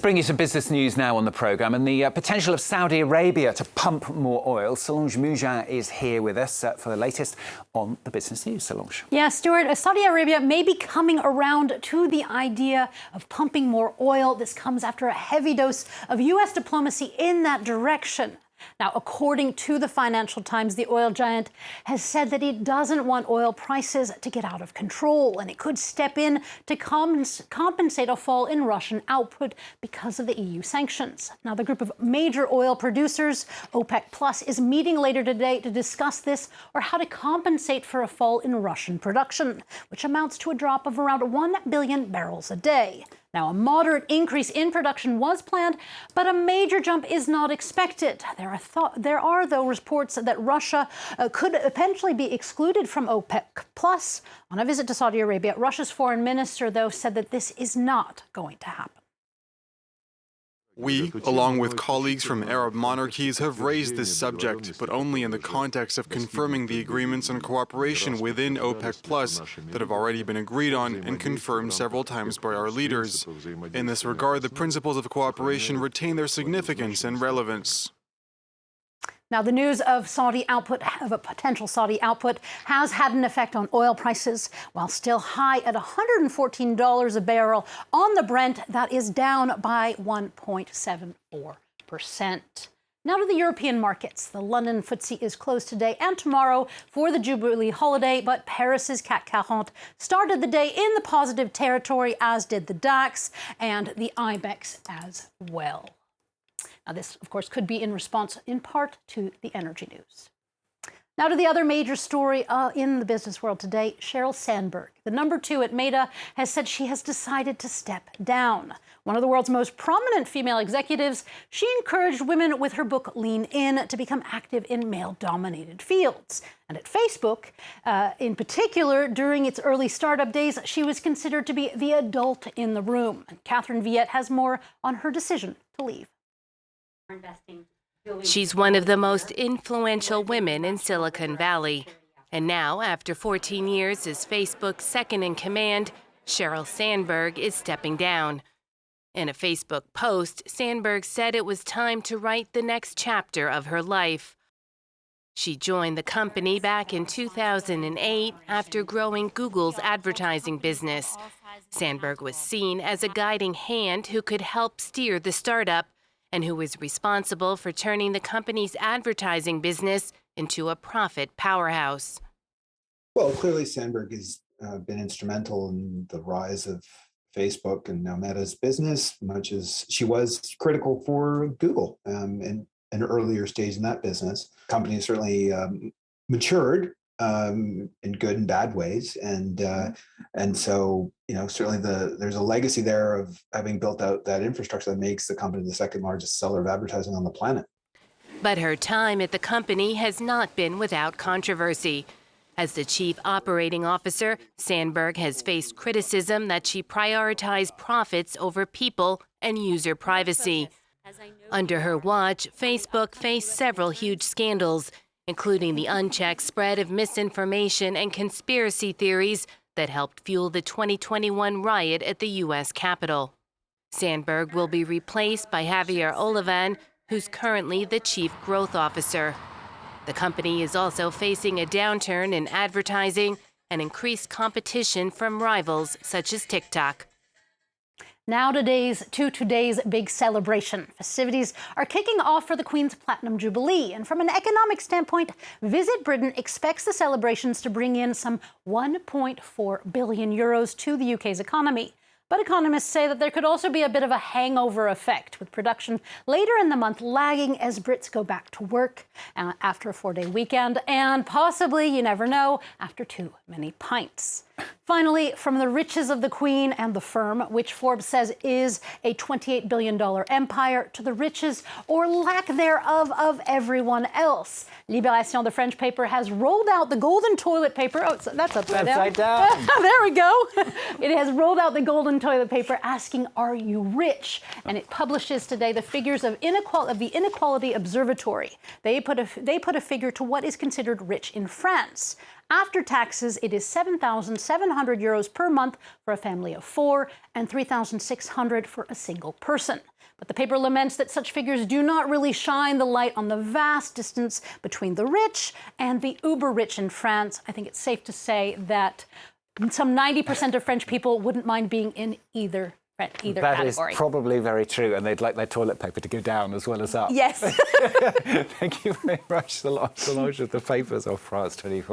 bring you some business news now on the programme and the potential of Saudi Arabia to pump more oil. Solange Mougin is here with us for the latest on the business news. Solange. Yeah, Stuart, Saudi Arabia may be coming around to the idea of pumping more oil. This comes after a heavy dose of U.S. diplomacy in that direction. Now, according to the Financial Times, the oil giant has said that it doesn't want oil prices to get out of control, and it could step in to compensate a fall in Russian output because of the EU sanctions. Now, the group of major oil producers, OPEC Plus, is meeting later today to discuss this or how to compensate for a fall in Russian production, which amounts to a drop of around 1 billion barrels a day. Now, a moderate increase in production was planned, but a major jump is not expected. There are, though, reports that Russia could eventually be excluded from OPEC Plus. On a visit to Saudi Arabia, Russia's foreign minister, though, said that this is not going to happen. We, along with colleagues from Arab monarchies, have raised this subject, but only in the context of confirming the agreements on cooperation within OPEC Plus that have already been agreed on and confirmed several times by our leaders. In this regard, the principles of cooperation retain their significance and relevance. Now, the news of a potential Saudi output has had an effect on oil prices. While still high at $114 a barrel on the Brent, that is down by 1.74%. Now to the European markets. The London FTSE is closed today and tomorrow for the Jubilee holiday, but Paris's CAC 40 started the day in the positive territory, as did the DAX and the IBEX as well. Now, this, of course, could be in response in part to the energy news. Now to the other major story in the business world today. Sheryl Sandberg, the number 2 at Meta, has said she has decided to step down. One of the world's most prominent female executives, she encouraged women with her book Lean In to become active in male-dominated fields. And at Facebook, in particular, during its early startup days, she was considered to be the adult in the room. And Catherine Viette has more on her decision to leave. She's one of the most influential women in Silicon Valley. And now, after 14 years as Facebook's second in command, Sheryl Sandberg is stepping down. In a Facebook post, Sandberg said it was time to write the next chapter of her life. She joined the company back in 2008 after growing Google's advertising business. Sandberg was seen as a guiding hand who could help steer the startup, and who was responsible for turning the company's advertising business into a profit powerhouse. Well, clearly Sandberg has been instrumental in the rise of Facebook and now Meta's business, much as she was critical for Google in an earlier stage in that business. The company has certainly matured in good and bad ways, and so certainly there's a legacy there of having built out that infrastructure that makes the company the second largest seller of advertising on the planet. But her time at the company has not been without controversy. As the chief operating officer, Sandberg has faced criticism that she prioritized profits over people and user privacy. Under her watch, Facebook faced several huge scandals, including the unchecked spread of misinformation and conspiracy theories that helped fuel the 2021 riot at the U.S. Capitol. Sandberg will be replaced by Javier Olivan, who's currently the chief growth officer. The company is also facing a downturn in advertising and increased competition from rivals such as TikTok. Now today's big celebration. Festivities are kicking off for the Queen's Platinum Jubilee. And from an economic standpoint, Visit Britain expects the celebrations to bring in some 1.4 billion euros to the UK's economy. But economists say that there could also be a bit of a hangover effect, with production later in the month lagging as Brits go back to work after a 4-day weekend, and possibly, you never know, after too many pints. Finally, from the riches of the Queen and the firm, which Forbes says is a $28 billion empire, to the riches or lack thereof of everyone else. Libération, the French paper, has rolled out the golden toilet paper. Oh, that's upside down. There we go. It has rolled out the golden toilet paper asking, are you rich? And it publishes today the figures of the Inequality Observatory. They put a figure to what is considered rich in France. After taxes, it is 7,700 euros per month for a family of 4 and 3,600 for a single person. But the paper laments that such figures do not really shine the light on the vast distance between the rich and the uber-rich in France. I think it's safe to say that some 90% of French people wouldn't mind being in either category. That is probably very true, and they'd like their toilet paper to go down as well as up. Yes. Thank you very much, Solange of the papers of France 24.